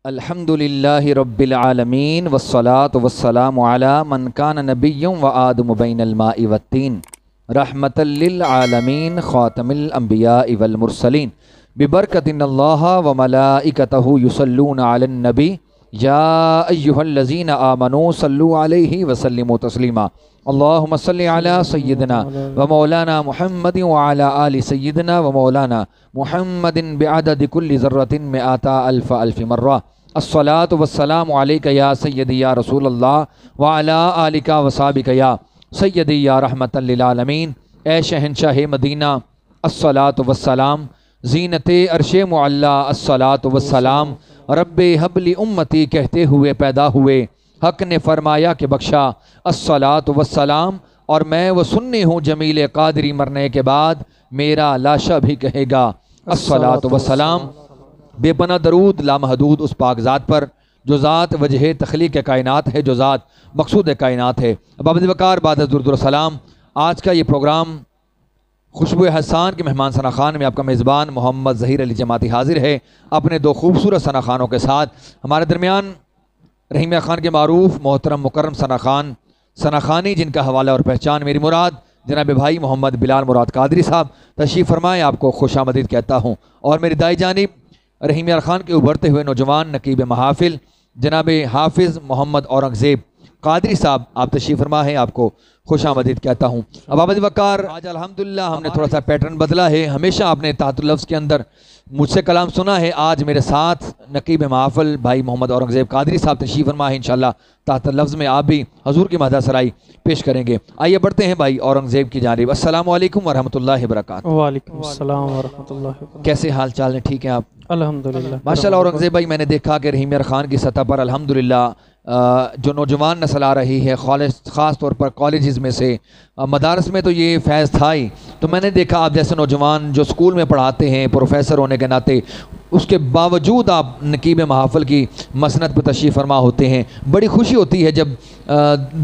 अल्हम्दुलिल्लाहि रब्बिल आलमीन वस्सलातु वस्सलामु अला मन कान नबिय्युम व आदमु बैनल माइ वत्तीन रहमतल लिल आलमीन खातमिल अंबियाइ वल मुरसलीन बिबरकतिन्नल्लाह व मलाइकतहु युसल्लूना अलन नबी या अय्युहल्लज़ीना आमनू सल्लु अलैहि व सल्लिमू तस्लीमा अल्लाहुम्मा सल्लि अला सय्यिदिना व मौलाना मुहम्मदिन व अला आलि सय्यिदिना व मौलाना मुहम्मदिन बिअददि कुल्ली ज़र्रतिन मिअता अल्फ अल्फि मर्रा अस्सलातु वस्सलामु अलैका या सय्यदी या रसूलल्लाह व अला आलिका व सहाबिका या सय्यदी या रहमतल लिल आलमीन। ए शहंशाह मदीना अस्सलातु वस्सलाम, ज़ीनते अर्शे मुअल्ला अस्सलातु वस्सलाम, रब्बे हबली उम्मती कहते हुए पैदा हुए, हक ने फरमाया कि बख्शा अस्सलातु वस्सलाम। और मैं वो सुन्नी हूँ जमील कादरी, मरने के बाद मेरा लाशा भी कहेगा अस्सलातु वस्सलाम। बेपना दरूद लामहदूद उस पाक ज़ात पर जो ज़ात वजह तख्लीक कायनात है, जो ज़ात मकसूद कायनात है। बाबद वकार बाद दुरूद सलाम। आज का ये प्रोग्राम खुशबू हसान के मेहमान सना खान में आपका मेज़बान मोहम्मद ज़हीर अली जमाती हाजिर है अपने दो खूबसूरत सना खानों के साथ। हमारे दरमियान रहीमिया खान के मारूफ मोहतरम मुकर्रम सना खान सना खानी, जिनका हवाला और पहचान मेरी मुराद जनाब भाई मोहम्मद बिलाल मुराद कादरी साहब तशरीफ़ फरमाएँ, आपको खुशामदीद कहता हूँ। और मेरी दाई जानिब रहीमिया खान के उभरते हुए नौजवान नकीब महाफिल जनाब हाफिज़ मोहम्मद औरंगज़ेब कादरी साहब, आप तशरीफ़ फरमा है, आपको खुशामदीद कहता हूँ। अब आबद वकार, आज अल्हम्दुलिल्लाह हमने थोड़ा सा पैटर्न बदला है। हमेशा आपने ताहतुल लफ्ज़ के अंदर मुझसे कलाम सुना है। आज मेरे साथ नकीब महफिल भाई मोहम्मद औरंगज़ेब कादरी साहब तशरीफ़ फरमा है। इंशाअल्लाह ताहतुल लफ्ज़ में आप भी हजूर की महदा सराई पेश करेंगे। आइए बढ़ते हैं भाई औरंगज़ेब की जानिब। अस्सलामु अलैकुम व रहमतुल्लाहि व बरकातुहू। वालेकुम अस्सलाम व रहमतुल्लाहि व बरकातुहू। कैसे हाल चाल है? ठीक है आप? अल्हम्दुलिल्लाह माशाल्लाह। औरंगज़ेब भाई, मैंने देखा कि रहीमिया खान की सतह पर अल्हम्दुलिल्लाह जो नौजवान नस्ल आ रही है, ख़ास तौर पर कॉलेजेस में से, मदारस में तो ये फैज़ था ही, तो मैंने देखा आप जैसे नौजवान जो स्कूल में पढ़ाते हैं प्रोफेसर होने के नाते, उसके बावजूद आप नकीब महफिल की मसनद पर तशरीफ़ फरमा होते हैं। बड़ी खुशी होती है जब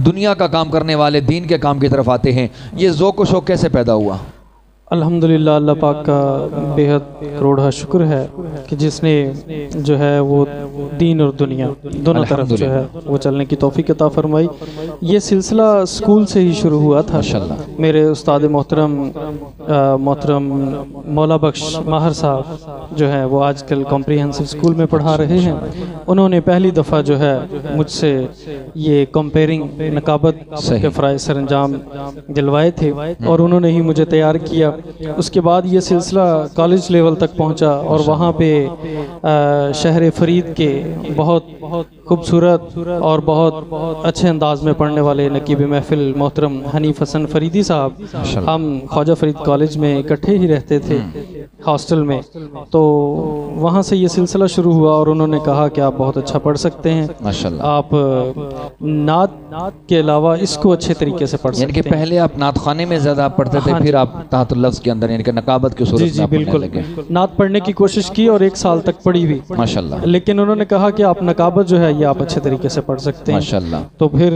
दुनिया का काम करने वाले दीन के काम की तरफ आते हैं। ये ज़ौक़ व शौक़ कैसे पैदा हुआ? अल्हम्दुलिल्लाह, अल्लाह पाक का बेहद करोड़ा शुक्र है कि जिसने जो है वो दीन और दुनिया दोनों तरफ जो है वो चलने की तौफीक अता फरमाई। ये सिलसिला स्कूल से ही शुरू हुआ था। मेरे उस्ताद मोहतरम मौला बख्श माहर साहब जो है वो आजकल कॉम्प्रिहेंसिव स्कूल में पढ़ा रहे हैं। उन्होंने पहली दफ़ा जो है मुझसे ये कंपेयरिंग नकाबत के फ़राइज़ सरअंजाम दिलवाए थे और उन्होंने ही मुझे तैयार किया। उसके बाद ये सिलसिला कॉलेज लेवल तक पहुंचा और वहाँ पे शहर फरीद के बहुत खूबसूरत और बहुत अच्छे अंदाज में पढ़ने वाले नकीब महफिल मोहतरम हनीफ हसन फरीदी साहब, हम ख्वाजा फरीद कॉलेज में इकट्ठे ही रहते थे हॉस्टल में। तो वहाँ से ये सिलसिला शुरू हुआ और उन्होंने कहा कि आप बहुत अच्छा पढ़ सकते हैं, आप नात के अलावा इसको अच्छे तरीके से पढ़ सकते हैं। पहले आप नात खाने में ज़्यादा पढ़ते थे, फिर आप ताहतुल लफ्ज़ के अंदर यानी कि नकाबत की सूरत में बिल्कुल नात पढ़ने की कोशिश की और 1 साल तक पढ़ी भी माशाल्लाह। लेकिन उन्होंने कहा कि आप नकाबत जो है ये आप अच्छे तरीके से पढ़ सकते हैं माशाल्लाह। तो फिर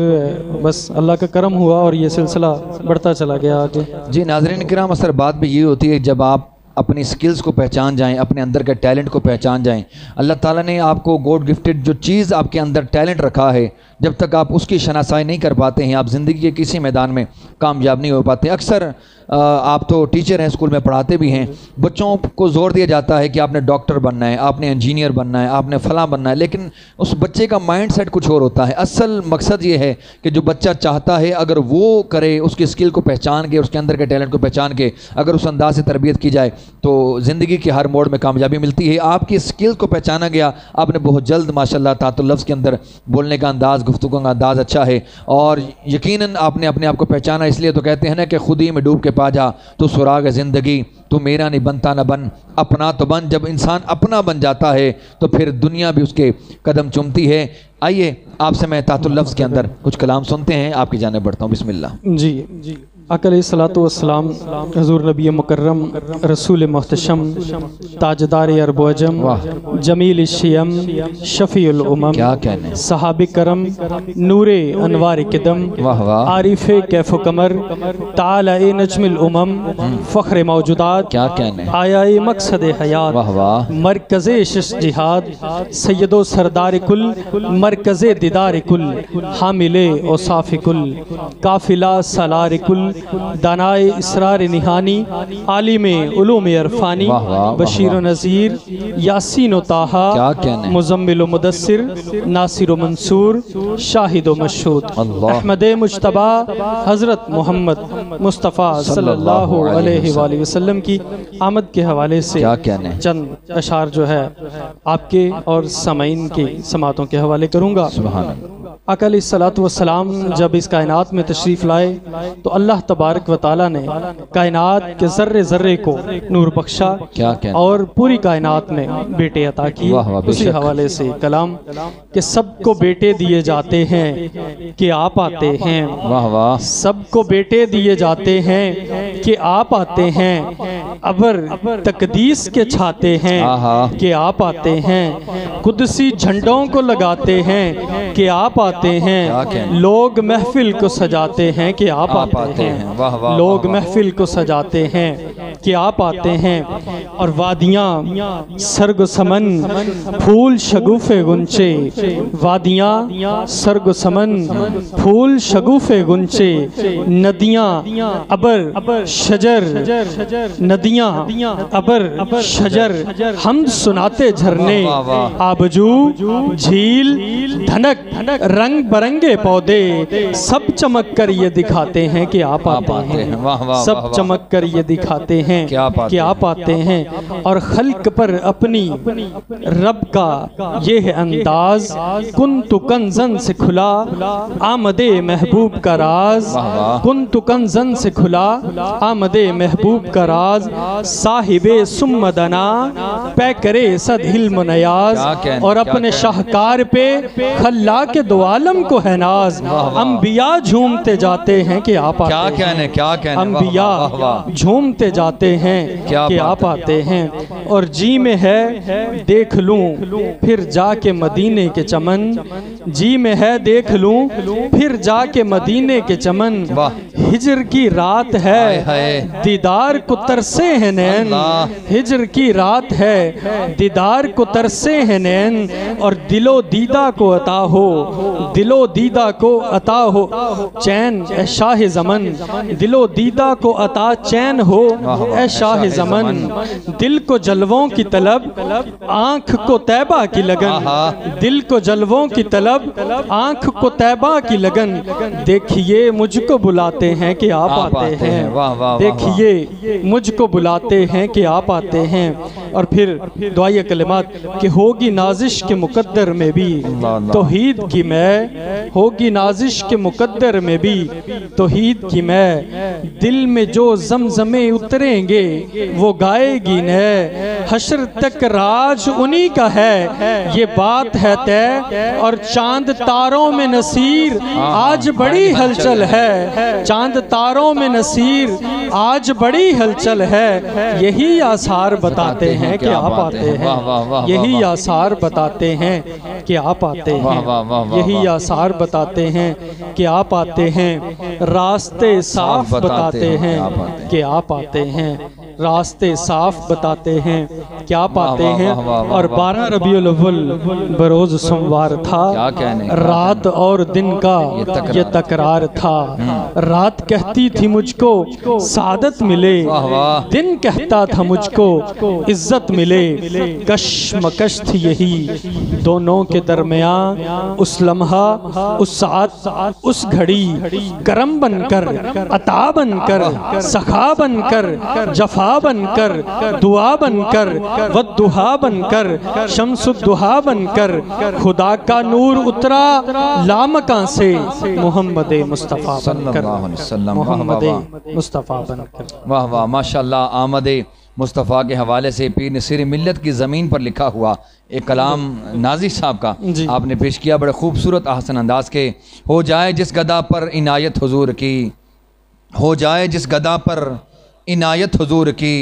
बस अल्लाह का करम हुआ और ये सिलसिला बढ़ता चला गया आगे। जी नाज़रीन किराम, असर बात भी ये होती है जब आप अपनी स्किल्स को पहचान जाएं, अपने अंदर के टैलेंट को पहचान जाएं। अल्लाह ताला ने आपको गॉड गिफ्टेड जो चीज़ आपके अंदर टैलेंट रखा है, जब तक आप उसकी शनासाई नहीं कर पाते हैं, आप ज़िंदगी के किसी मैदान में कामयाब नहीं हो पाते। अक्सर आप तो टीचर हैं, स्कूल में पढ़ाते भी हैं, बच्चों को ज़ोर दिया जाता है कि आपने डॉक्टर बनना है, आपने इंजीनियर बनना है, आपने फ़लाँ बनना है, लेकिन उस बच्चे का माइंड सेट कुछ और होता है। असल मकसद ये है कि जो बच्चा चाहता है अगर वो करे, उसकी स्किल को पहचान के, उसके अंदर के टैलेंट को पहचान के अगर उस अंदाज से तरबियत की जाए तो ज़िंदगी के हर मोड़ में कामयाबी मिलती है। आपकी स्किल को पहचाना गया, आपने बहुत जल्द माशाल्लाह ताहतुल लफ्ज़ के अंदर बोलने का अंदाज़, गुफ्तगू का अंदाज़ अच्छा है और यकीनन आपने अपने आप को पहचाना। इसलिए तो कहते हैं ना कि खुद ही में डूब के पा जा तो सुराग ज़िंदगी, तो मेरा नहीं बनता न बन, अपना तो बन। जब इंसान अपना बन जाता है तो फिर दुनिया भी उसके कदम चूमती है। आइए आपसे मैं ताहतुल लफ्ज़ के अंदर कुछ कलाम सुनते हैं, आपकी जाने बढ़ता हूँ। बिस्मिल्लाह। जी अलैहिस्सलातु वस्सलाम हुज़ूर नबी मुकर्रम रसूल मुहतशम ताजदार अरब व अजम जमील शियम शफ़ीउल उमम क्या कहने, सहाबी करम नूरे अनवार किदम वाह वाह, आरिफ़े कैफ़ कमर ताला-ए नजमिल उमम फ़ख्र मौजूदात क्या कहने, आया-ए मकसद हयात वाह वाह, मरकज़े शिश जिहाद सैयदो सरदार कुल मरकज़े दीदार कुल हामिले औसाफ़ कुल काफ़िला सलार कुल दानाए इसरार निहानी आलिमे उलूम इरफानी वाह वाह, वाह बशीर नज़ीर यासीन ताहा क्या कहने, मुज़म्मिल मुदस्सिर नासिर मंसूर शाहिद मशहूद अल्लाह। अहमद मुज्तबा हज़रत मोहम्मद मुस्तफ़ा सल्लल्लाहु अलैहि वसल्लम की आमद के हवाले से क्या कहने, चंद अशार जो है आपके और समाइन के समातों के हवाले करूँगा। सुभान अल्लाह। आका अलैहिस्सलातु वस्सलाम जब इस कायनात में तशरीफ़ लाए तो अल्लाह तबारक व तआला ने कायनात के ज़र्रे ज़र्रे को नूर बख्शा क्या कहने, और पूरी कायनात में बेटे अता किए। वाह वाह, उसी बेशक। हवाले से कलाम कि सबको बेटे दिए जाते हैं कि आप आते हैं, वाह वाह, सबको बेटे दिए जाते हैं कि आप आते हैं, अबर तकदीस के छाते हैं आहा, कि आप आते हैं, कुदसी झंडों को लगाते हैं कि आप आते क्या हैं, कहने, लोग महफिल को सजाते हैं कि आप आप आते हैं, वाह वाह, लोग वाह वाह, महफिल को सजाते हैं कि आप आते हैं। और वादियाँ सर्ग समन फूल शगुफे गुंचे, वादियाँ सर्ग समन फूल शगुफे गुंचे, नदियाँ अबर शजर, नदियाँ अबर शजर हम सुनाते झरने, वाह वाह, आबजू झील धनक रंग बरंगे पौधे सब चमक कर ये दिखाते हैं कि आप आते हैं, वाह वाह, वाह सब वाह, चमक कर ये दिखाते हैं कि आप आते कि आप आते हैं। और खल्क पर अपनी रब का ये है अंदाज, कुन्तु कंज़न से खुला आमदे महबूब का राज, वाह वाह, कुन्तु कंज़न से खुला आमदे महबूब का राज, साहिबे सुम्मदना पै करे सद हिल्म नयाज, क्या कहने, और क्या अपने कहने, शाहकार पे खल्ला के दो आलम को है नाज, अंबिया झूमते जाते हैं कि आप क्या आते हैं, कहने, क्या कहने, वाह अंबिया वाह, वाह, झूमते जाते हैं क्या कि बात आप है। आते हैं। और जी में है देख लूं फिर जाके मदीने के चमन, जी में है देख लूं फिर जाके मदीने के चमन, वाह, हिजर की रात हाय है हाय, दीदार को तरसे हैं नैन, अल्लाह। हिजर की रात है दीदार को तरसे हैं नैन, और दिलो दीदा को अता हो, दिलो दीदा को अता हो चैन ए शाह ज़मन, दिलो दीदा को अता चैन हो ए शाह ज़मन, दिल को जलवों की तलब आँख को तैबा की लगन, दिल को जलवों की तलब आँख को तैबा की लगन, देखिए मुझको बुलाते हैं कि आप आते हैं, वाह वाह, देखिए मुझको बुलाते हैं कि आप आते हैं। और फिर दुआए कलिमात कि होगी नाजिश के मुकद्दर में भी तौहीद की मैं, होगी नाजिश के मुकद्दर में भी तौहीद की मैं, दिल में जो जमजमे उतरेंगे वो गाएगी न, हश्र तक राज उन्हीं का है ये बात है तय, और चांद तारों में नसीर आज बड़ी हलचल है, चांद तारों में नसीर आज बड़ी हलचल है, यही आसार बताते हैं कि आप आते वाह वाह, वाह हैं, यही वाह, आसार बताते हैं कि आप आते वाह वाह, वाह हैं, वाह, यही वाह। आसार बताते हैं कि आप आते हैं, रास्ते साफ बताते हैं कि आप आते हैं, रास्ते साफ बताते हैं कि आप आते वाह, हैं। वाह, वाह, वाह, और वाह। 12 रबीउल अव्वल बरोज सोमवार था, क्या कहने, रात और दिन का ये तकरार था, रात कहती थी मुझको सादत मिले, वाह वाह, दिन कहता था मुझको इज्जत मिले, कश्मकश थी यही दोनों के दरमियान, उस लम्हा उस साथ उस घड़ी, करम बनकर अता बनकर सखा बनकर जफा बनकर दुआ बनकर वद्दुहा बनकर शम्सुद्दुहा बनकर, खुदा का नूर उतरा लामका से मोहम्मद मुस्तफ़ा बनकर, सल्लल्लाहु अलैहि वसल्लम, वाह मोहम्मद वाह, मुस्तफ़ा बनकर। वाह वाह, माशाल्लाह। आमद मुस्तफ़ा के हवाले से पीर नसीर मिल्लत की ज़मीन पर लिखा हुआ एक कलाम नाज़िर साहब का जी। आपने पेश किया, बड़े खूबसूरत आहसन अंदाज के। हो जाए जिस गदा पर इनायत हुजूर की, हो जाए जिस गदा पर इनायत हुजूर की,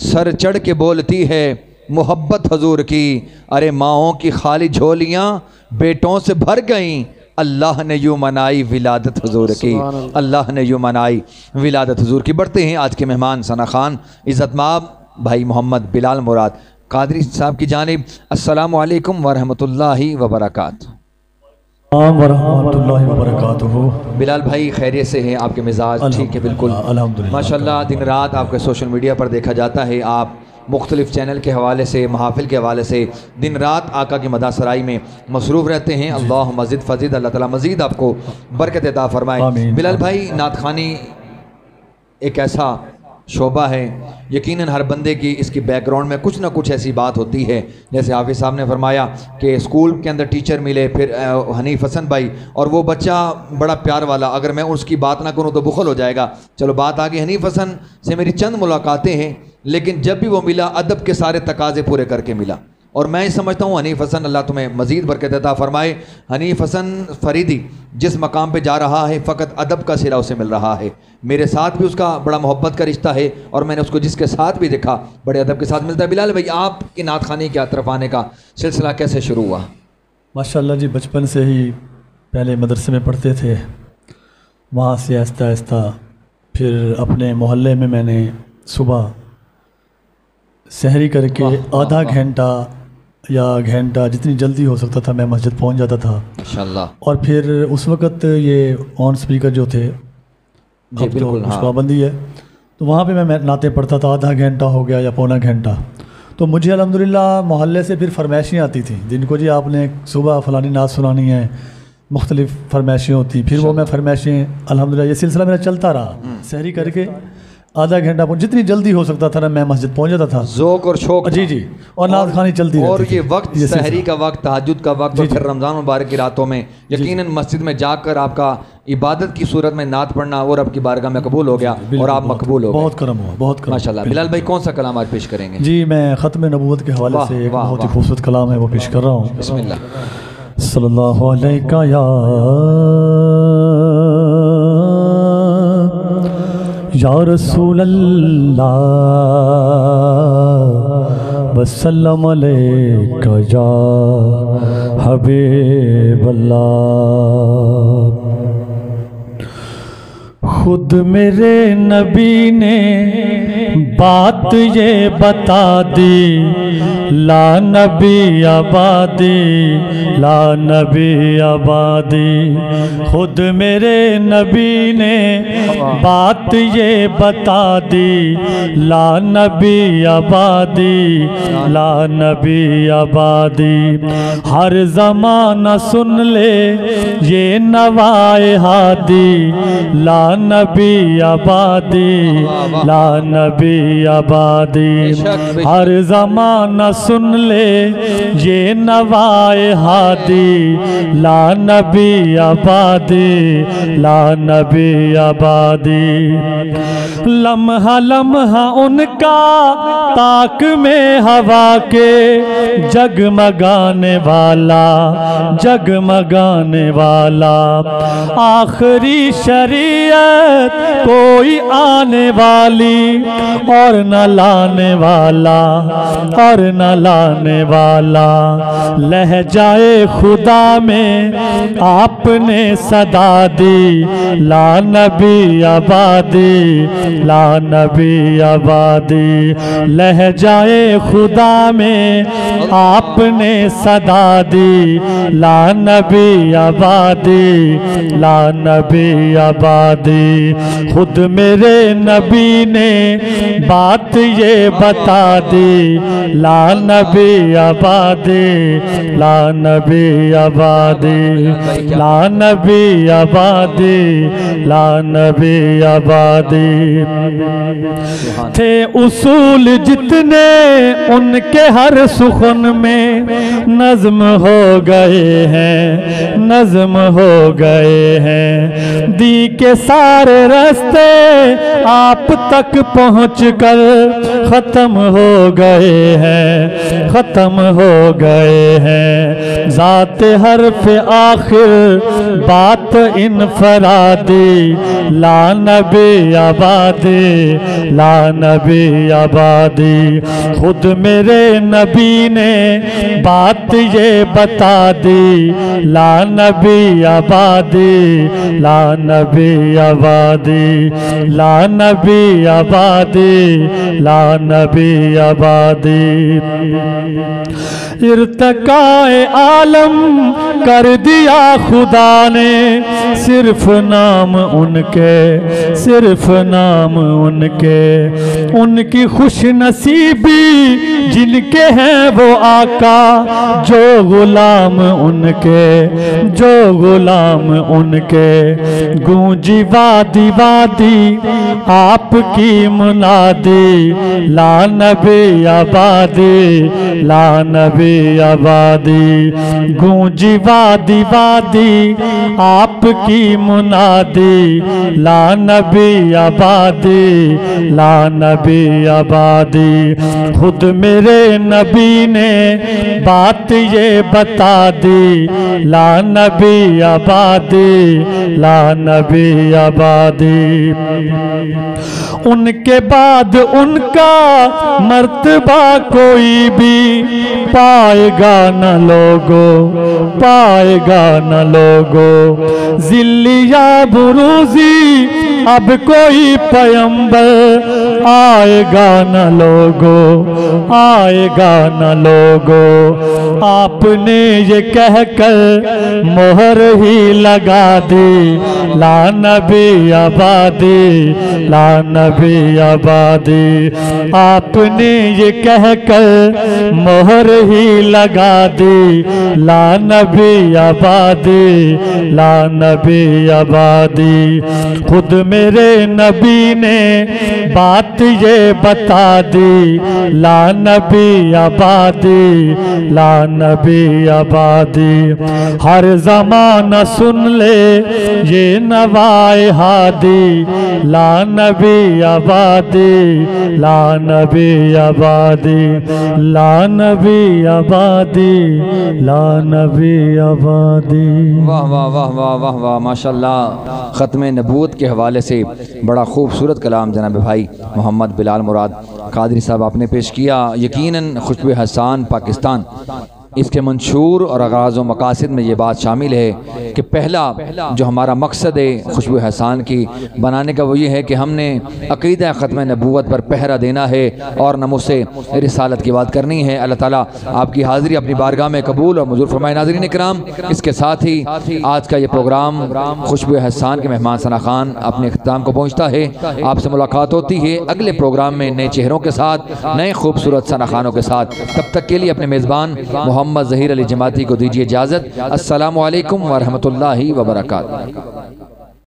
सर चढ़ के बोलती है मोहब्बत हुजूर की। अरे माओं की खाली झोलियाँ बेटों से भर गईं, अल्लाह ने यूँ मनाई विलादत हुजूर की, अल्लाह ने यूँ मनाई विलादत हुजूर की। बढ़ते हैं आज के मेहमान सना खान इज़्ज़तमाब भाई मोहम्मद बिलाल मुराद कादरी साहब की जानिब। अस्सलामु अलैकुम वरहमतुल्लाहि वबरकातुहू। बिलाल भाई खैरियत से हैं? आपके मिजाज ठीक है? बिल्कुल माशाल्लाह। दिन रात आपके सोशल मीडिया पर देखा जाता है, आप मुख्तलिफ़ चैनल के हवाले से, महाफिल के हवाले से दिन रात आका की मदासराई में मसरूफ़ रहते हैं। अल्लाह मज़ीद फ़ज़ीद, अल्लाह ताला मज़ीद आपको बरकत अता फ़रमाए। बिलाल भाई, नात ख़ानी एक ऐसा शोबा है, यकीनन हर बंदे की इसकी बैकग्राउंड में कुछ ना कुछ ऐसी बात होती है। जैसे हाफिज़ साहब ने फरमाया कि स्कूल के अंदर टीचर मिले, फिर हनीफ हसन भाई, और वो बच्चा बड़ा प्यार वाला, अगर मैं उसकी बात ना करूँ तो बुखल हो जाएगा। चलो बात आ गई, हनीफ हसन से मेरी चंद मुलाकातें हैं, लेकिन जब भी वो मिला अदब के सारे तकाजे पूरे करके मिला। और मैं समझता हूँ हनीफ हसन, अल्लाह तुम्हें मज़ीद बरकत अता फ़रमाए, हनीफ हसन फरीदी जिस मकाम पे जा रहा है फ़कत अदब का सिला उसे मिल रहा है। मेरे साथ भी उसका बड़ा मोहब्बत का रिश्ता है, और मैंने उसको जिसके साथ भी देखा बड़े अदब के साथ मिलता है। बिलाल भाई, आपकी नात ख़ानी की तरफ आने का सिलसिला कैसे शुरू हुआ? माशाअल्लाह जी, बचपन से ही पहले मदरसे में पढ़ते थे, वहाँ से आहिस्ता आहिस्ता फिर अपने मोहल्ले में मैंने सुबह सहरी करके आधा घंटा या घंटा जितनी जल्दी हो सकता था मैं मस्जिद पहुंच जाता था माशाअल्लाह। और फिर उस वक़्त ये ऑन स्पीकर जो थे, अब तो कुछ पाबंदी है, तो वहाँ पे मैं नाते पढ़ता था, आधा घंटा हो गया या पौना घंटा। तो मुझे अल्हम्दुलिल्लाह मोहल्ले से फिर फरमाइशें आती थी, जिनको जी आपने सुबह फ़लानी नात सुनानी है, मुख्तलिफ़ फरमाइशें होती। फिर वो मैं फरमाइशें अल्हम्दुलिल्लाह ये सिलसिला मेरा चलता रहा। सहरी करके आधा घंटा जितनी जल्दी हो सकता था ना मैं मस्जिद पहुंच जाता था। ज़ौक़ और शौक़, जी जी, और नात ख़ानी चलती रहती। और ये वक्त सहरी का वक्त, तहज्जुद का वक्त, और फिर रमज़ान मुबारक की रातों में यकीनन मस्जिद में जाकर आपका इबादत की सूरत में नात पढ़ना और रब की बारगाह में कबूल हो गया, और आप मकबूल हो गए। बहुत करम हुआ, बहुत करम माशाअल्लाह। बिलाल भाई, कौन सा कलाम आज पेश करेंगे? जी, मैं ख़त्म नबूवत के हवाले से एक बहुत ही खूबसूरत कलाम है वो पेश कर रहा हूँ। बिस्मिल्लाह। सल्लल्लाहु अलैका या रसूल अल्लाह वसल्लम अलैका या हबीब अल्लाह। खुद मेरे नबी ने बात ये बता दी, ला नबी आबादी, ला नबी आबादी। खुद मेरे नबी ने बात ये बता दी, ला नबी आबादी, ला नबी आबादी। हर ज़माना सुन ले ये नवाए हादी, ला नबी आबादी, ला नबी आबादी। हर ज़माना सुन ले ये नवाए हादी, ला नबी आबादी, ला नबी आबादी। लम्हा लम्हा उनका ताक में हवा के जगमगाने वाला, जगमगाने वाला। आखिरी शरीयत कोई आने वाली और न लाने वाला, और न लाने वाला। लहजाए खुदा में आपने सदा दी, ला नबी आबादी, ला नबी आबादी। लहजाए खुदा में आपने सदा दी, ला नबी आबादी, ला नबी आबादी। खुद मेरे नबी ने बात ये बता दी, ला नबी आबादी, ला नबी आबादी, ला नबी आबादी, ला नबी आबादी। थे उसूल जितने उनके हर सुख सुमन में नज़्म हो गए हैं, नज़्म हो गए हैं। दी के सारे रास्ते आप तक पहुँच कर ख़त्म हो गए हैं, ख़त्म हो गए हैं। ज़ात हर्फ आखिर बात इनफरादी, ला नबी आबादी, ला नबी आबादी। खुद मेरे नबी ने बात ये बता दी, ला नबी आबादी, ला नबी आबादी, ला नबी आबादी, ला नबी आबादी। इर्तकाए आलम कर दिया खुदा ने, सिर्फ नाम उनके, सिर्फ नाम उनके। उनकी खुश नसीबी जिनके हैं वो आका, जो गुलाम उनके, जो गुलाम उनके। गूंजी वादी वादी आपकी मुनादी, ला नबी आबादी, ला नबी आबादी। गूंजी वादी वादी आपकी मुनादी, ला नबी आबादी, ला नबी आबादी। खुद मेरे नबी ने बात ये बता दी, ला नबी आबादी, ला नबी आबादी। उनके बाद उनका मर्तबा कोई भी पाएगा न लोगो, पाएगा न लोगो। जिल्लिया बुरूजी अब कोई पैगंबर आएगा न लोगो, आएगा न लोगो। आपने ये कहकर मोहर ही लगा दी, ला नबी आबादी, ला नबी आबादी। आपने ये कहकर मोहर ही लगा दी, ला नबी आबादी, ला नबी आबादी। खुद मेरे नबी ने बात ये बता दी, ला नबी आबादी, ला नबी आबादी। हर ज़माना सुन ले ये नवाए हादी, ला नबी आबादी, ला नबी आबादी, ला नबी आबादी, ला नबी आबादी। वाह वाह वाह वाह वाह वाह, माशाल्लाह। ख़त्म नबूवत के हवाले से बड़ा खूबसूरत कलाम जनाब भाई मोहम्मद बिलाल मुराद कादरी साहब आपने पेश किया। यकीनन खुशबू हसन पाकिस्तान इसके मंशूर और अगाज़ व मकासद में ये बात शामिल है कि पहला जो हमारा मकसद है खुशबू हसन की बनाने का वो ये है कि हमने अक़ीदा ख़त्म नबूवत पर पहरा देना है और नमूसे रिसालत की बात करनी है। अल्लाह ताला आपकी हाज़िरी अपनी बारगाह में कबूल और मंजूर फरमाए। नाज़रीन इकराम, इसके साथ ही आज का ये प्रोग्राम खुशबू हसन के मेहमान सना खान अपने इख्तिताम को पहुँचता है। आपसे मुलाकात होती है अगले प्रोग्राम में नए चेहरों के साथ, नए खूबसूरत सना खानों के साथ। तब तक के लिए अपने मेज़बान मोहम्मद ज़हीर अली जमाती को दीजिए इजाज़त। अस्सलामु अलैकुम व रहमतुल्लाहि व बरकातुहू।